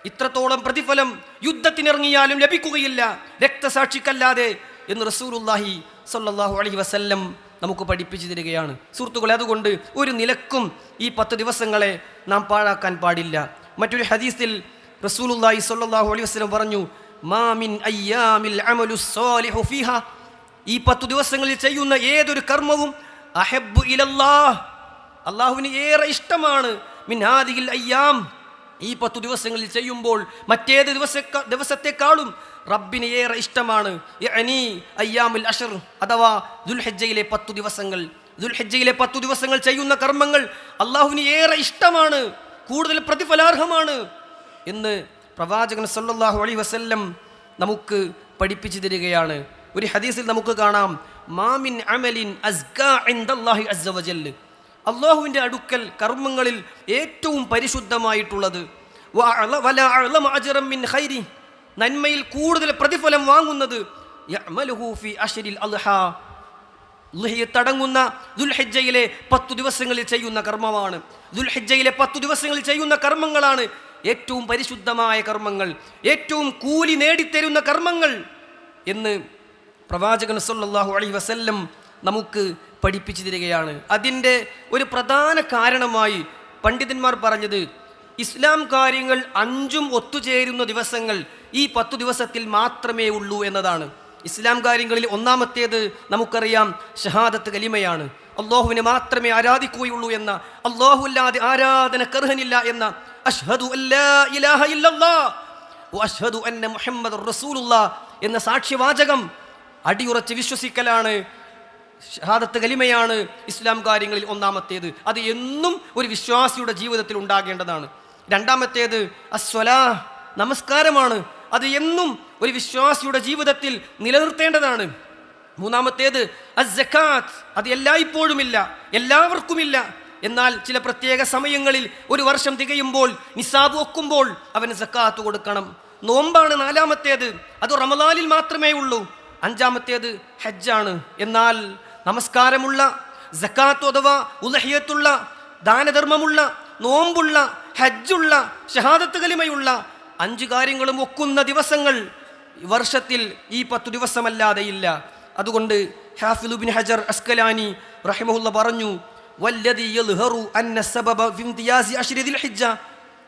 ഇത്രത്തോളം പ്രതിഫലം യുദ്ധത്തിനിറങ്ങിയാലും ലഭിക്കുകയില്ല രക്തസാക്ഷിക്കല്ലാതെ എന്ന് റസൂലുള്ളാഹി സ്വല്ലല്ലാഹു അലൈഹി വസല്ലം നമുക്ക് പഠിപ്പിച്ചു തരികയാണ്. സുഹൃത്തുക്കളെ, അതുകൊണ്ട് ഒരു നിലക്കും ഈ 10 ദിവസങ്ങളെ നാം പാഴാക്കാൻ പാടില്ല. മറ്റൊരു ഹദീസിൽ റസൂലുള്ളാഹി സ്വല്ലല്ലാഹു അലൈഹി വസല്ലം പറഞ്ഞു, മാ മിൻ അയ്യാമിൽ അമലു സ്വാലിഹു ഫീഹാ. ഈ 10 ദിവസങ്ങളിൽ ചെയ്യുന്ന ഏതൊരു കർമ്മവും അഹബ്ബു ഇലല്ലാഹ്, അള്ളാഹുവിന് ഏറെ ഇഷ്ടമാണ്, മിൻ ഹാദിഹിൽ അയ്യാം, ഈ 10 ദിവസങ്ങളിൽ ചെയ്യുമ്പോൾ മറ്റേത് ദിവസത്തെക്കാളും റബ്ബിന് ഏറെ ഇഷ്ടമാണ്. യഅനി അയ്യാമുൽ അശ്ർ, അഥവാ ദുൽഹിജ്ജയിലെ 10 ദിവസങ്ങൾ. ദുൽഹിജ്ജയിലെ 10 ദിവസങ്ങൾ ചെയ്യുന്ന കർമ്മങ്ങൾ അള്ളാഹുവിന് ഏറെ ഇഷ്ടമാണ്, കൂടുതൽ പ്രതിഫലാർഹമാണ് എന്ന് പ്രവാചകൻ സല്ലല്ലാഹു അലൈഹി വസല്ലം നമുക്ക് പഠിപ്പിച്ചു തരികയാണ്. ഒരു ഹദീസിൽ നമുക്ക് കാണാം, മാമിൻ അമലിൻ അസ്കാ ഇൻദല്ലാഹി അസ്സ വജൽ, അള്ളാഹുവിൻ്റെ അടുക്കൽ കർമ്മങ്ങളിൽ ഏറ്റവും പരിശുദ്ധമായിട്ടുള്ളത്, നന്മയിൽ കൂടുതൽ പ്രതിഫലം വാങ്ങുന്നത്, തടങ്ങുന്ന ദുൽഹിജ്ജയിലെ 10 ദിവസങ്ങളിൽ ചെയ്യുന്ന കർമ്മമാണ്. ദുൽഹിജ്ജയിലെ 10 ദിവസങ്ങളിൽ ചെയ്യുന്ന കർമ്മങ്ങളാണ് ഏറ്റവും പരിശുദ്ധമായ കർമ്മങ്ങൾ, ഏറ്റവും കൂലി നേടിത്തരുന്ന കർമ്മങ്ങൾ എന്ന് പ്രവാചകൻ സല്ലല്ലാഹു അലൈഹി വസല്ലം നമുക്ക് പഠിപ്പിച്ചു തരികയാണ്. അതിൻ്റെ ഒരു പ്രധാന കാരണമായി പണ്ഡിതന്മാർ പറഞ്ഞത്, ഇസ്ലാം കാര്യങ്ങൾ 5ഉം ഒത്തുചേരുന്ന ദിവസങ്ങൾ ഈ 10 ദിവസത്തിൽ മാത്രമേ ഉള്ളൂ എന്നതാണ്. ഇസ്ലാം കാര്യങ്ങളിൽ ഒന്നാമത്തേത് നമുക്കറിയാം, ഷഹാദത്ത് കലിമയാണ്. അല്ലാഹുവിനെ മാത്രമേ ആരാധിക്കുകയുള്ളൂ എന്ന, അല്ലാഹുവല്ലാതെ ആരാധനക്കർഹനില്ല എന്ന, അഷ്ഹദു അല്ലാ ഇലാഹ ഇല്ലല്ലാഹ് വഅഷ്ഹദു അന്ന മുഹമ്മദുർ റസൂലുള്ളാഹ് എന്ന സാക്ഷ്യവാചകം അടിയുറച്ച് വിശ്വസിക്കലാണ്, ഷഹാദത്ത് കലിമയാണ് ഇസ്ലാം കാര്യങ്ങളിൽ ഒന്നാമത്തേത്. അത് എന്നും ഒരു വിശ്വാസിയുടെ ജീവിതത്തിൽ ഉണ്ടാകേണ്ടതാണ്. രണ്ടാമത്തേത് അസ്വലാഹ്, നമസ്കാരമാണ്. അത് എന്നും ഒരു വിശ്വാസിയുടെ ജീവിതത്തിൽ നിലനിർത്തേണ്ടതാണ്. മൂന്നാമത്തേത് അസ്സകാത്ത്, അത് എല്ലായ്പ്പോഴുമില്ല, എല്ലാവർക്കുമില്ല. എന്നാൽ ചില പ്രത്യേക സമയങ്ങളിൽ ഒരു വർഷം തികയുമ്പോൾ, നിസാബ് ഒക്കുമ്പോൾ അവന് സക്കാത്ത് കൊടുക്കണം. നോമ്പാണ് നാലാമത്തേത്, അത് റമളാനിൽ മാത്രമേ ഉള്ളൂ. അഞ്ചാമത്തേത് ഹജ്ജാണ്. എന്നാൽ നമസ്കാരമുള്ള, സക്കാത്ത് അഥവാ ഉളഹിയത്തുള്ള, ദാനധർമ്മമുള്ള, നോമ്പുള്ള, ഹജ്ജുള്ള, ഷഹാദത്ത് കലിമയുള്ള 5 കാര്യങ്ങളും ഒക്കുന്ന ദിവസങ്ങൾ വർഷത്തിൽ ഈ 10 ദിവസമല്ലാതെയില്ല. അതുകൊണ്ട് ഹാഫിദ് ഇബ്നു ഹജർ അസ്കലാനി റഹിമഹുല്ല പറഞ്ഞു, വല്ലദി യൽഹറു അന്ന സബബ ഫി ഇംതിയാസി അശ്രി ദുൽഹിജ്ജ,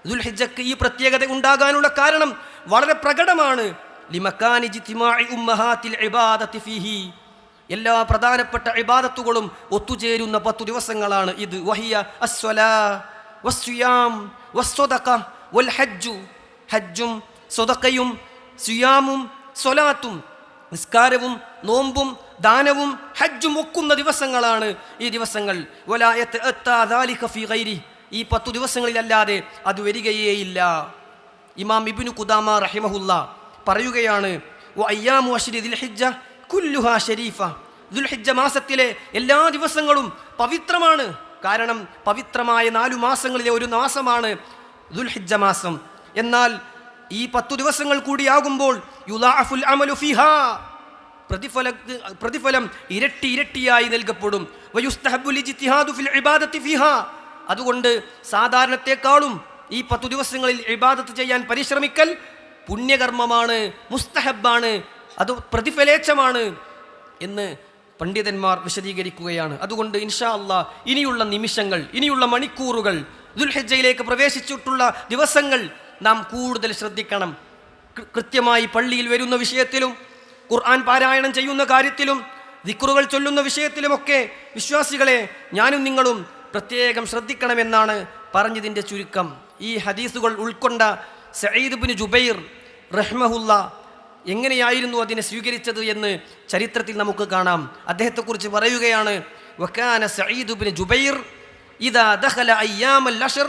ദുൽഹിജ്ജക്ക് ഈ പ്രത്യേകത ഉണ്ടാകാനുള്ള കാരണം വളരെ പ്രകടമാണ്. ലിമകാനി ജിതിമാഇ ഉമ്മഹാത്തിൽ ഇബാദത്തി ഫീഹി, എല്ലാ പ്രധാനപ്പെട്ട ഇബാദത്തുകളും ഒത്തുചേരുന്ന 10 ദിവസങ്ങളാണ് ഇത്. വഹിയ അസ്സലാ വസ്സിയാം വസ്സദഖ വൽ ഹജ്ജു, ഹജ്ജും സ്വതക്കയും സിയാമും സ്വലാത്തും, നിസ്കാരവും നോമ്പും ദാനവും ഹജ്ജും ഒക്കുന്ന ദിവസങ്ങളാണ് ഈ ദിവസങ്ങൾ. വലായത്ത് ദാലിക ഫീ ഗൈരി, ഈ 10 ദിവസങ്ങളിലല്ലാതെ അത് വരികയേയില്ല. ഇമാം ഇബ്നു ഖുദാമ റഹിമഹുല്ല പറയുകയാണ്, വഅയ്യാമു അശ്രി ദുൽഹിജ്ജ കുല്ലുഹാ ഷരീഫ. ദുൽഹിജ്ജ മാസത്തിലെ എല്ലാ ദിവസങ്ങളും പവിത്രമാണ്. കാരണം പവിത്രമായ 4 മാസങ്ങളിലെ ഒരു മാസമാണ് ദുൽഹിജ്ജ മാസം. എന്നാൽ ഈ 10 ദിവസങ്ങൾ കൂടിയാകുമ്പോൾ യുളാഅഫുൽ അമലു ഫിഹാ, പ്രതിഫലം ഇരട്ടിയായി നൽകപ്പെടും. വയുസ്തഹബ്ബുൽ ഇജ്തിഹാദു ഫിൽ ഇബാദത്തി ഫിഹാ, അതുകൊണ്ട് സാധാരണത്തെക്കാളും ഈ 10 ദിവസങ്ങളിൽ ഇബാദത്ത് ചെയ്യാൻ പരിശ്രമിക്കൽ പുണ്യകർമ്മമാണ്, മുസ്തഹബാണ്, അത് പ്രതിഫലേച്ഛമാണ് എന്ന് പണ്ഡിതന്മാർ വിശദീകരിക്കുകയാണ്. അതുകൊണ്ട് ഇൻഷാ അല്ലാഹ് ഇനിയുള്ള നിമിഷങ്ങൾ, ഇനിയുള്ള മണിക്കൂറുകൾ, ദുൽഹിജ്ജയിലേക്ക് പ്രവേശിച്ചിട്ടുള്ള ദിവസങ്ങൾ നാം കൂടുതൽ ശ്രദ്ധിക്കണം. കൃത്യമായി പള്ളിയിൽ വരുന്ന വിഷയത്തിലും ഖുർആൻ പാരായണം ചെയ്യുന്ന കാര്യത്തിലും ദിക്റുകൾ ചൊല്ലുന്ന വിഷയത്തിലുമൊക്കെ വിശ്വാസികളെ ഞാനും നിങ്ങളും പ്രത്യേകം ശ്രദ്ധിക്കണമെന്നാണ് പറഞ്ഞതിൻ്റെ ചുരുക്കം. ഈ ഹദീസുകൾ ഉൾക്കൊണ്ട സഈദ് ഇബ്നു ജുബൈർ റഹ്മഹുല്ല എങ്ങനെയായിരുന്നു അതിനെ സ്വീകരിച്ചത് എന്ന് ചരിത്രത്തിൽ നമുക്ക് കാണാം. അദ്ദേഹത്തെക്കുറിച്ച് പറയുകയാണ്, വകാന സഈദ് ഇബ്നു ജുബൈർ ഇദാ ദഖല അയ്യാമൽ അശ്ർ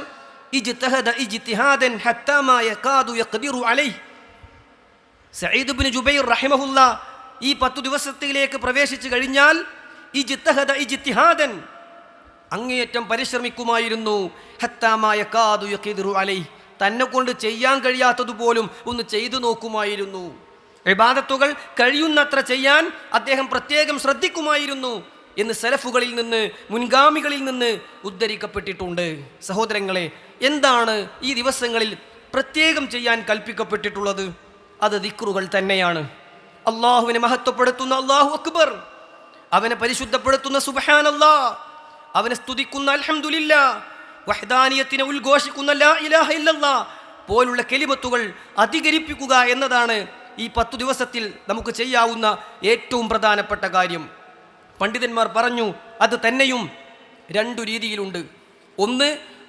ഇജ്തഹദ ഇജ്തിഹാദൻ ഹത്താ മാ യകാദു യഖ്ദിറു അലൈഹി. സഈദ് ഇബ്നു ജുബൈർ റഹിമഹുല്ല ഈ 10 ദിവസത്തിലേക്ക് പ്രവേശിച്ചു കഴിഞ്ഞാൽ ഇജ്തഹദ ഇജ്തിഹാദൻ, അങ്ങേയറ്റം പരിശ്രമിക്കുമായിരുന്നു. ഹത്താ മാ യകാദു യഖ്ദിറു അലൈഹി, തന്നെ കൊണ്ട് ചെയ്യാൻ കഴിയാത്തതുപോലും ഒന്ന് ചെയ്തു നോക്കുമായിരുന്നു. ഇബാദത്തുകൾ കഴിയുന്നത്ര ചെയ്യാൻ അദ്ദേഹം പ്രത്യേകം ശ്രദ്ധിക്കുമായിരുന്നു എന്ന് സലഫുകളിൽ നിന്ന്, മുൻഗാമികളിൽ നിന്ന് ഉദ്ധരിക്കപ്പെട്ടിട്ടുണ്ട്. സഹോദരങ്ങളെ, എന്താണ് ഈ ദിവസങ്ങളിൽ പ്രത്യേകം ചെയ്യാൻ കൽപ്പിക്കപ്പെട്ടിട്ടുള്ളത്? അത് ദിക്റുകൾ തന്നെയാണ്. അള്ളാഹുവിനെ മഹത്വപ്പെടുത്തുന്ന അല്ലാഹു അക്ബർ, അവനെ പരിശുദ്ധപ്പെടുത്തുന്ന സുബ്ഹാനല്ലാഹ്, അവനെ സ്തുതിക്കുന്ന അൽഹംദുലില്ലാഹ്, വഹ്ദാനിയത്തിനെ ഉദ്ഘോഷിക്കുന്ന ലാ ഇലാഹ ഇല്ലല്ലാഹ് പോലുള്ള കലിമത്തുകൾ അധികരിപ്പിക്കുക എന്നതാണ് ഈ 10 ദിവസത്തിൽ നമുക്ക് ചെയ്യാവുന്ന ഏറ്റവും പ്രധാനപ്പെട്ട കാര്യം. പണ്ഡിതന്മാർ പറഞ്ഞു, അത് തന്നെയും 2 രീതിയിലുണ്ട്. ഒന്ന്,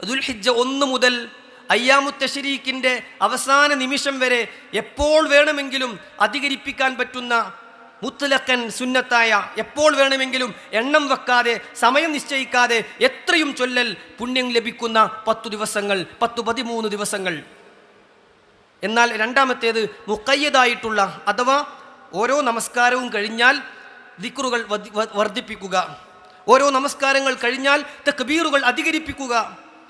ദുൽഹിജ്ജ 1 മുതൽ അയ്യാമുത്ത് തശ്രീഖിൻ്റെ അവസാന നിമിഷം വരെ എപ്പോൾ വേണമെങ്കിലും അധികരിപ്പിക്കാൻ പറ്റുന്ന മുത്ലഖൻ സുന്നത്തായ, എപ്പോൾ വേണമെങ്കിലും എണ്ണം വെക്കാതെ, സമയം നിശ്ചയിക്കാതെ എത്രയും ചൊല്ലൽ പുണ്യം ലഭിക്കുന്ന 10 ദിവസങ്ങൾ, 10-13 ദിവസങ്ങൾ. എന്നാൽ രണ്ടാമത്തേത് മുഖയ്യദായിട്ടുള്ള, അഥവാ ഓരോ നമസ്കാരവും കഴിഞ്ഞാൽ ദിക്റുകൾ വർദ്ധിപ്പിക്കുക, ഓരോ നമസ്കാരങ്ങൾ കഴിഞ്ഞാൽ തക്ബീറുകൾ അധികരിപ്പിക്കുക,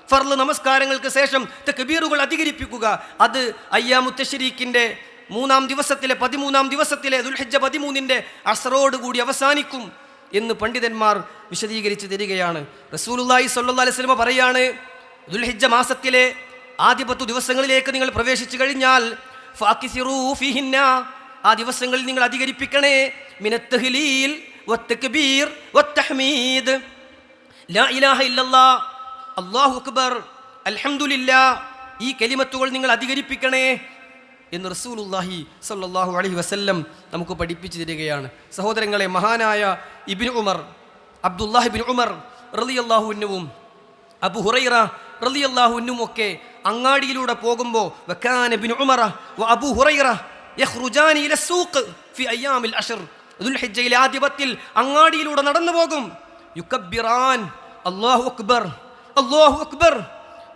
ഫർള് നമസ്കാരങ്ങൾക്ക് ശേഷം തക്ബീറുകൾ അധികരിപ്പിക്കുക. അത് അയ്യാമുത്ത് തശ്രീഖിൻ്റെ 3-ാം ദിവസത്തിലെ 13-ാം ദിവസത്തിലെ ദുൽഹിജ്ജ 13-ന്റെ അസ്റോടുകൂടി അവസാനിക്കും എന്ന് പണ്ഡിതന്മാർ വിശദീകരിച്ച് തരികയാണ്. റസൂലുള്ളാഹി സ്വല്ലല്ലാഹു അലൈഹി വസല്ലം പറയാണ്, ദുൽഹിജ്ജ മാസത്തിലെ ആദ്യ 10 ദിവസങ്ങളിലേക്ക് നിങ്ങൾ പ്രവേശിച്ചു കഴിഞ്ഞാൽ ഫാകിസിറൂ ഫീഹിന്ന, ആ ദിവസങ്ങളിൽ നിങ്ങൾ അധികരിപ്പിക്കണേ, മിനത്ത് തഹ്ലീൽ വത്തക്ബീർ വത്തഹ്മീദ്, ലാ ഇലാഹ ഇല്ലല്ലാഹ്, അല്ലാഹു അക്ബർ, അൽഹംദുലില്ലാഹ്, ഈ കലിമത്തുകൾ നിങ്ങൾ അധികരിപ്പിക്കണേ എന്ന് റസൂലുള്ളാഹി സ്വല്ലല്ലാഹു അലൈഹി വസല്ലം നമുക്ക് പഠിപ്പിച്ചു തരികയാണ്. സഹോദരങ്ങളെ, മഹാനായ ഇബ്നു ഉമർ, അബ്ദുല്ലാഹ് ഇബ്നു ഉമർ റളിയല്ലാഹു അൻഹുവും അബൂ ഹുറൈറ റളിയല്ലാഹു അൻഹുവും ഒക്കെ അങ്ങാടിയിലൂടെ പോകുമ്പോൾ വകാന ഇബ്നു ഉമർ വ അബൂ ഹുറൈറ യഖ്റുജാനി ഇല സൂഖ് ഫി അയ്യാമിൽ അശ്ർ, ദുൽഹിജ്ജയിലെ ആദ്യ 10 അങ്ങാടിയിലൂടെ നടന്നു പോകും. യുകബ്ബിറാൻ, അല്ലാഹു അക്ബർ, അല്ലാഹു അക്ബർ,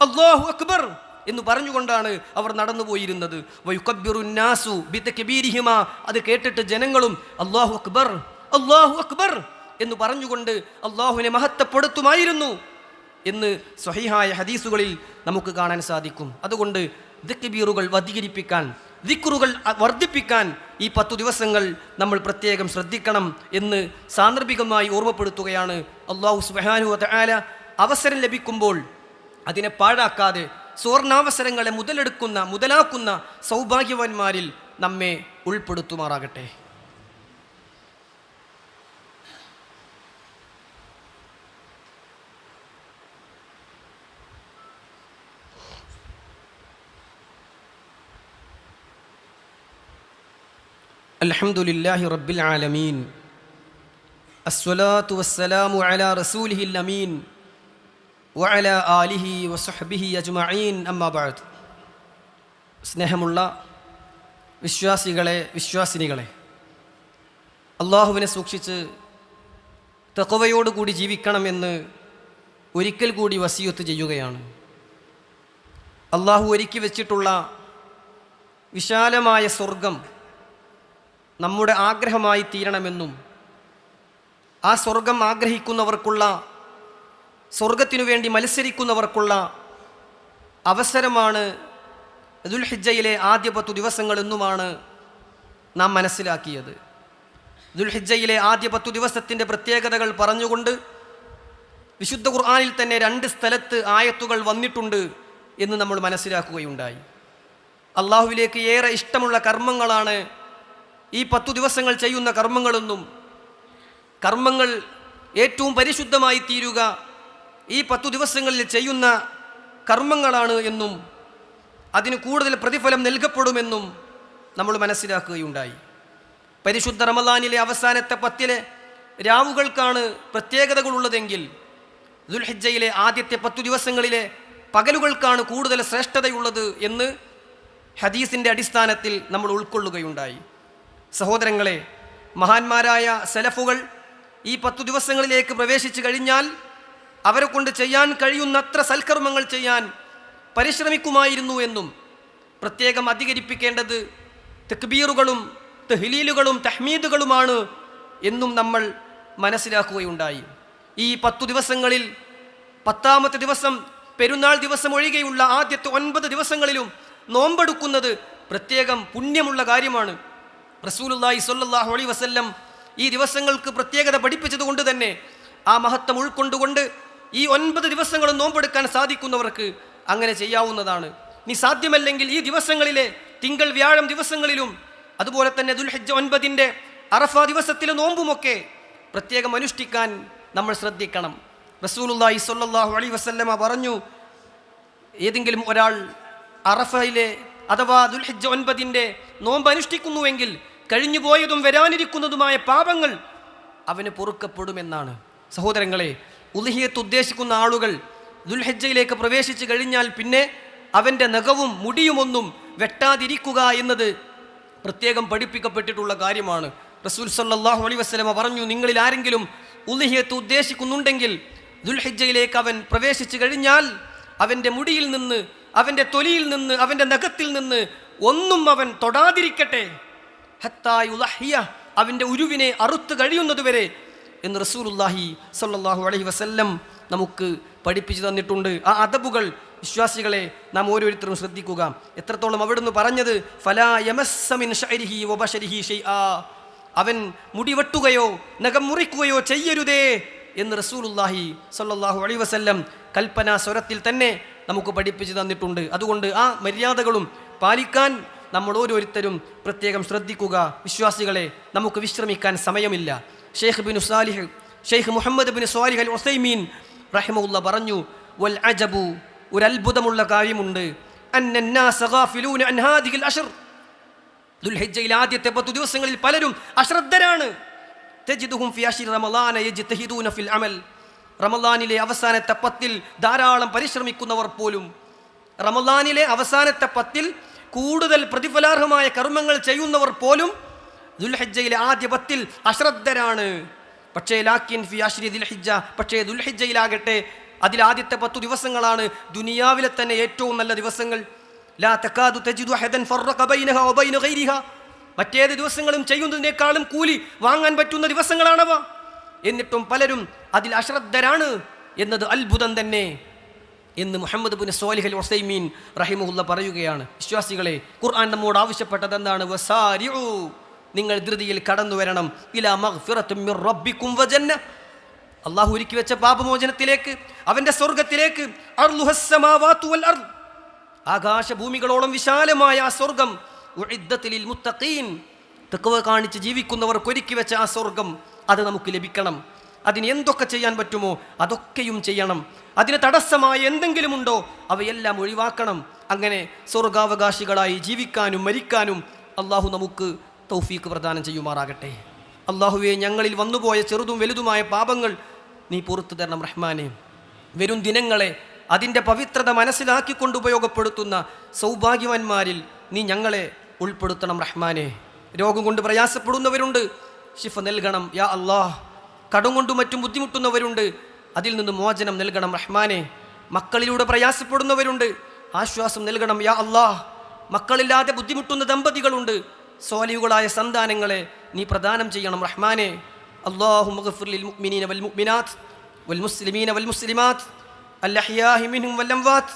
അല്ലാഹു അക്ബർ എന്ന് പറഞ്ഞുകൊണ്ടാണ് അവർ നടന്നു പോയിരുന്നത്. വയുകബ്ബിറുന്നാസു ബിതക്ബീരിഹിമാ, അത് കേട്ടിട്ട് ജനങ്ങളും അല്ലാഹു അക്ബർ, അല്ലാഹു അക്ബർ എന്ന് പറഞ്ഞുകൊണ്ട് അല്ലാഹുവിനെ മഹത്വപ്പെടുത്തുമായിരുന്നു എന്ന് സ്വഹീഹായ ഹദീസുകളിൽ നമുക്ക് കാണാൻ സാധിക്കും. അതുകൊണ്ട് തക്ബീറുകൾ അധികരിപ്പിക്കാൻ, ദിക്റുകൾ വർദ്ധിപ്പിക്കാൻ ഈ 10 ദിവസങ്ങൾ നമ്മൾ പ്രത്യേകം ശ്രദ്ധിക്കണം എന്ന് സാന്ദർഭികമായി ഓർമ്മപ്പെടുത്തുകയാണ്. അല്ലാഹു സുബ്ഹാനഹു വ തആല അവസരം ലഭിക്കുമ്പോൾ അതിനെ പാഴാക്കാതെ സുവർണാവസരങ്ങളെ മുതലാക്കുന്ന സൗഭാഗ്യവാന്മാരിൽ നമ്മെ ഉൾപ്പെടുത്തുമാറാകട്ടെ. അൽഹംദുലില്ലാഹി റബ്ബിൽ ആലമീൻ, അസ്സലാത്തു വസ്സലാമു അലാ റസൂലിഹിൽ അമീൻ വഅലാ ആലിഹി വസഹ്ബിഹി അജ്മഈൻ, അമ്മാ ബഅദ്. സ്നേഹമുള്ള വിശ്വാസികളെ, വിശ്വാസിനികളെ, അള്ളാഹുവിനെ സൂക്ഷിച്ച് തഖ്വയോടുകൂടി ജീവിക്കണമെന്ന് ഒരിക്കൽ കൂടി വസിയത്ത് ചെയ്യുകയാണ്. അള്ളാഹു ഒരുക്കി വെച്ചിട്ടുള്ള വിശാലമായ സ്വർഗം നമ്മുടെ ആഗ്രഹമായി തീരണമെന്നും ആ സ്വർഗം ആഗ്രഹിക്കുന്നവർക്കുള്ള, സ്വർഗത്തിനു വേണ്ടി മത്സരിക്കുന്നവർക്കുള്ള അവസരമാണ് ദുൽഹിജ്ജയിലെ ആദ്യ 10 ദിവസങ്ങളെന്നുമാണ് നാം മനസ്സിലാക്കിയത്. ദുൽഹിജ്ജയിലെ ആദ്യ 10 ദിവസത്തിൻ്റെ പ്രത്യേകതകൾ പറഞ്ഞുകൊണ്ട് വിശുദ്ധ ഖുർആനിൽ തന്നെ 2 സ്ഥലത്ത് ആയത്തുകൾ വന്നിട്ടുണ്ട് എന്ന് നമ്മൾ മനസ്സിലാക്കുകയുണ്ടായി. അള്ളാഹുവിലേക്ക് ഏറെ ഇഷ്ടമുള്ള കർമ്മങ്ങളാണ് ഈ 10 ദിവസങ്ങൾ ചെയ്യുന്ന കർമ്മങ്ങളെന്നും കർമ്മങ്ങൾ ഏറ്റവും പരിശുദ്ധമായി തീരുക ഈ 10 ദിവസങ്ങളിൽ ചെയ്യുന്ന കർമ്മങ്ങളാണ് എന്നും അതിന് കൂടുതൽ പ്രതിഫലം നൽകപ്പെടുമെന്നും നമ്മൾ മനസ്സിലാക്കുകയുണ്ടായി. പരിശുദ്ധ റമളാനിലെ അവസാനത്തെ 10 രാവുകൾക്കാണ് പ്രത്യേകതകളുള്ളതെങ്കിൽ ദുൽഹിജ്ജയിലെ ആദ്യത്തെ 10 ദിവസങ്ങളിലെ പകലുകൾക്കാണ് കൂടുതൽ ശ്രേഷ്ഠതയുള്ളത് എന്ന് ഹദീസിൻ്റെ അടിസ്ഥാനത്തിൽ നമ്മൾ ഉൾക്കൊള്ളുകയുണ്ടായി. സഹോദരങ്ങളെ, മഹാന്മാരായ സലഫുകൾ ഈ 10 ദിവസങ്ങളിലേക്ക് പ്രവേശിച്ചു കഴിഞ്ഞാൽ അവരെ കൊണ്ട് ചെയ്യാൻ കഴിയുന്നത്ര സൽക്കർമ്മങ്ങൾ ചെയ്യാൻ പരിശ്രമിക്കുമായിരുന്നു എന്നും പ്രത്യേകം അധികരിപ്പിക്കേണ്ടത് തക്ബീറുകളും തഹ്ലീലുകളും തഹ്മീദുകളുമാണ് എന്നും നമ്മൾ മനസ്സിലാക്കുകയുണ്ടായി. ഈ 10 ദിവസങ്ങളിൽ 10ാമത്തെ ദിവസം പെരുന്നാൾ ദിവസം ഒഴികെയുള്ള ആദ്യത്തെ 9 ദിവസങ്ങളിലും നോമ്പെടുക്കുന്നത് പ്രത്യേകം പുണ്യമുള്ള കാര്യമാണ്. റസൂലുള്ളാഹി സ്വല്ലല്ലാഹു അലൈഹി വസല്ലം ഈ ദിവസങ്ങൾക്ക് പ്രത്യേകത പഠിപ്പിച്ചതുകൊണ്ട് തന്നെ ആ മഹത്വം ഉൾക്കൊണ്ടുകൊണ്ട് ഈ 9 ദിവസങ്ങളും നോമ്പെടുക്കാൻ സാധിക്കുന്നവർക്ക് അങ്ങനെ ചെയ്യാവുന്നതാണ്. ഇനി സാധ്യമല്ലെങ്കിൽ ഈ ദിവസങ്ങളിലെ തിങ്കൾ വ്യാഴം ദിവസങ്ങളിലും അതുപോലെ തന്നെ ദുൽഹിജ്ജ 9ൻ്റെ അറഫ ദിവസത്തിലെ നോമ്പുമൊക്കെ പ്രത്യേകം അനുഷ്ഠിക്കാൻ നമ്മൾ ശ്രദ്ധിക്കണം. റസൂലുള്ളാഹി സ്വല്ലല്ലാഹു അലൈഹി വസല്ലമ പറഞ്ഞു, ഏതെങ്കിലും ഒരാൾ അറഫയിലെ അഥവാ ദുൽഹിജ്ജ 9ൻ്റെ നോമ്പ് അനുഷ്ഠിക്കുന്നുവെങ്കിൽ കഴിഞ്ഞുപോയതും വരാനിരിക്കുന്നതുമായ പാപങ്ങൾ അവന് പൊറുക്കപ്പെടുമെന്നാണ്. സഹോദരങ്ങളെ, ഉദ്ഹിയ്യത്ത് ഉദ്ദേശിക്കുന്ന ആളുകൾ ദുൽഹിജ്ജയിലേക്ക് പ്രവേശിച്ചു കഴിഞ്ഞാൽ പിന്നെ അവൻ്റെ നഖവും മുടിയുമൊന്നും വെട്ടാതിരിക്കുക എന്നത് പ്രത്യേകം പഠിപ്പിക്കപ്പെട്ടിട്ടുള്ള കാര്യമാണ്. റസൂൽ സല്ലല്ലാഹു അലൈഹി വസല്ലമ പറഞ്ഞു, നിങ്ങളിൽ ആരെങ്കിലും ഉദ്ഹിയ്യത്ത് ഉദ്ദേശിക്കുന്നുണ്ടെങ്കിൽ ദുൽഹിജ്ജയിലേക്ക് അവൻ പ്രവേശിച്ചു കഴിഞ്ഞാൽ അവൻ്റെ മുടിയിൽ നിന്ന്, അവൻ്റെ തൊലിയിൽ നിന്ന്, അവൻ്റെ നഖത്തിൽ നിന്ന് ഒന്നും അവൻ തൊടാതിരിക്കട്ടെ, ഹത്താ യുളഹിയ, അവൻ്റെ ഉരുവിനെ അറുത്ത് കഴിയുന്നതുവരെ എന്ന് റസൂലുള്ളാഹി സ്വല്ലല്ലാഹു അലൈഹി വസല്ലം നമുക്ക് പഠിപ്പിച്ചു തന്നിട്ടുണ്ട്. ആ അദബുകൾ വിശ്വാസികളെ നാം ഓരോരുത്തരും ശ്രദ്ധിക്കുക. എത്രത്തോളം അവിടുന്ന് പറഞ്ഞത് ഫലാ യമസ്സ മിൻ ശഅരിഹി വബശരിഹി ഷൈആ, അവൻ മുടിവെട്ടുകയോ നഖം മുറിക്കുകയോ ചെയ്യരുതേ എന്ന് റസൂലുള്ളാഹി സ്വല്ലല്ലാഹു അലൈഹി വസല്ലം കൽപ്പനാ സ്വരത്തിൽ തന്നെ നമുക്ക് പഠിപ്പിച്ചു തന്നിട്ടുണ്ട്. അതുകൊണ്ട് ആ മര്യാദകളും പാലിക്കാൻ നമ്മൾ ഓരോരുത്തരും പ്രത്യേകം ശ്രദ്ധിക്കുക. വിശ്വാസികളെ, നമുക്ക് വിശ്രമിക്കാൻ സമയമില്ല. ഷെയ്ഖ് മുഹമ്മദ് ബിൻ സ്വാലിഹ് അൽ ഉസൈമീൻ റഹിമഹുല്ല പറഞ്ഞു, വൽ അജബു, ഒരു അത്ഭുതമുള്ള കാര്യമുണ്ട്, അന്നന്നാസ ഗാഫിലൂന അൻ ഹാദിഹിൽ അശ്ർ, ദുൽഹിജ്ജയിലെ ആദ്യത്തെ 10 ദിവസങ്ങളിൽ പലരും അശ്രദ്ധരാണ്. തജിദുഹും ഫി അശ്രി റമളാന യജ്തഹിദൂന ഫിൽ അമൽ, റമളാനിലെ അവസാനത്തെ 10 ധാരാളം പരിശ്രമിക്കുന്നവർ പോലും, റമളാനിലെ അവസാനത്തെ 10 കൂടുതൽ പ്രതിഫലാർഹമായ കർമ്മങ്ങൾ ചെയ്യുന്നവർ പോലും ദുൽഹിജ്ജയിലെ ആദ്യ 10 അശ്രദ്ധരാണ്. പക്ഷേ ലാക്കിൻ ഫി അശ്രി ദുൽഹിജ്ജ, പക്ഷേ ദുൽഹിജ്ജയിലാകട്ടെ അതിൽ ആദ്യത്തെ 10 ദിവസങ്ങളാണ് ദുനിയാവിലെ തന്നെ ഏറ്റവും നല്ല ദിവസങ്ങൾ. ലാ തകാദു തജിദു അഹദൻ ഫറഖ ബൈനഹ വബൈന ഗൈരിഹ, മറ്റേത് ദിവസങ്ങളും ചെയ്യുന്നതിനേക്കാളും കൂലി വാങ്ങാൻ പറ്റുന്ന ദിവസങ്ങളാണവ. എന്നിട്ടും പലരും അതിൽ അശ്രദ്ധരാണ് എന്നത് അത്ഭുതം തന്നെ എന്ന് മുഹമ്മദ് ബിൻ സ്വാലിഹ് അൽ ഉസൈമീൻ റഹിമഹുല്ല പറയുകയാണ്. വിശ്വാസികളെ, ഖുർആൻ നമ്മോട് ആവശ്യപ്പെട്ടത് എന്താണ്? വസാരിഉ, നിങ്ങൾ ധൃതിയിൽ കടന്നു വരണം, ഇലാ മഗ്ഫിറത്തും മിർ റബ്ബിക്കും വജന്ന, അള്ളാഹു ഒരുക്കി വെച്ച പാപമോചനത്തിലേക്ക്, അവൻ്റെ സ്വർഗത്തിലേക്ക്. അർളുഹസ് സമാവാതു വൽ അർദ്, ആകാശഭൂമികളോളം വിശാലമായ ആ സ്വർഗം. ഉഇദ്ദത് ലിൽ മുത്തഖീൻ, തഖ്വ കാണിച്ച് ജീവിക്കുന്നവർക്ക് ഒരുക്കി വെച്ച ആ സ്വർഗം അത് നമുക്ക് ലഭിക്കണം. അതിന് എന്തൊക്കെ ചെയ്യാൻ പറ്റുമോ അതൊക്കെയും ചെയ്യണം. അതിന് തടസ്സമായ എന്തെങ്കിലും ഉണ്ടോ അവയെല്ലാം ഒഴിവാക്കണം. അങ്ങനെ സ്വർഗാവകാശികളായി ജീവിക്കാനും മരിക്കാനും അള്ളാഹു നമുക്ക് തൗഫീഖ് പ്രദാനം ചെയ്യുമാറാകട്ടെ. അള്ളാഹുവെ, ഞങ്ങളിൽ വന്നുപോയ ചെറുതും വലുതുമായ പാപങ്ങൾ നീ പുറത്തു തരണം റഹ്മാനെ. വരും ദിനങ്ങളെ അതിൻ്റെ പവിത്രത മനസ്സിലാക്കിക്കൊണ്ട് ഉപയോഗപ്പെടുത്തുന്ന സൗഭാഗ്യവാന്മാരിൽ നീ ഞങ്ങളെ ഉൾപ്പെടുത്തണം റഹ്മാനെ. രോഗം കൊണ്ട് പ്രയാസപ്പെടുന്നവരുണ്ട്, ശിഫ നൽകണം യാ അല്ലാഹ്. കടം കൊണ്ടും മറ്റും ബുദ്ധിമുട്ടുന്നവരുണ്ട്, അതിൽ നിന്ന് മോചനം നൽകണം റഹ്മാനെ. മക്കളിലൂടെ പ്രയാസപ്പെടുന്നവരുണ്ട്, ആശ്വാസം നൽകണം യാ അല്ലാഹ്. മക്കളില്ലാതെ ബുദ്ധിമുട്ടുന്ന ദമ്പതികളുണ്ട്, സ്വാലിഹുകളായ സന്താനങ്ങളെ നീ പ്രദാനം ചെയ്യണം റഹ്മാനെ. അല്ലാഹുമ്മ ഗ്ഫിർ ലിൽ മുഅ്മിനീന വൽ മുഅ്മിനാത്ത് വൽ മുസ്ലിമീന വൽ മുസ്ലിമാത്ത് അൽഅഹ്യാഇ മിൻഹും വൽ അംവാത്ത്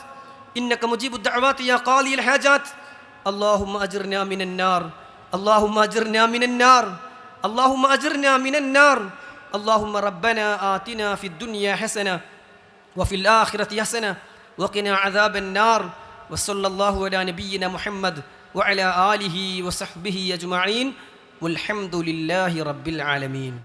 ഇന്നക മുജീബുദ് ദഅവാതി യാ ഖാദിയൽ ഹാജാത്ത്. അല്ലാഹുമ്മ അജിർനാ മിനൻ നാർ, അല്ലാഹുമ്മ അജിർനാ മിനൻ നാർ, അല്ലാഹുമ്മ അജിർനാ മിനൻ നാർ. അല്ലാഹുമ്മ റബ്ബനാ ആതിനാ ഫിദ് ദുനിയാ ഹസന വഫിൽ ആഖിറതി ഹസന വഖിനാ അദാബൻ നാർ. വസല്ലല്ലാഹു അലാ നബിയ്യിനാ മുഹമ്മദ് വഅലാ ആലിഹി വസഹ്ബിഹി അജ്മഈൻ വൽഹംദുലില്ലാഹി റബ്ബിൽ ആലമീൻ.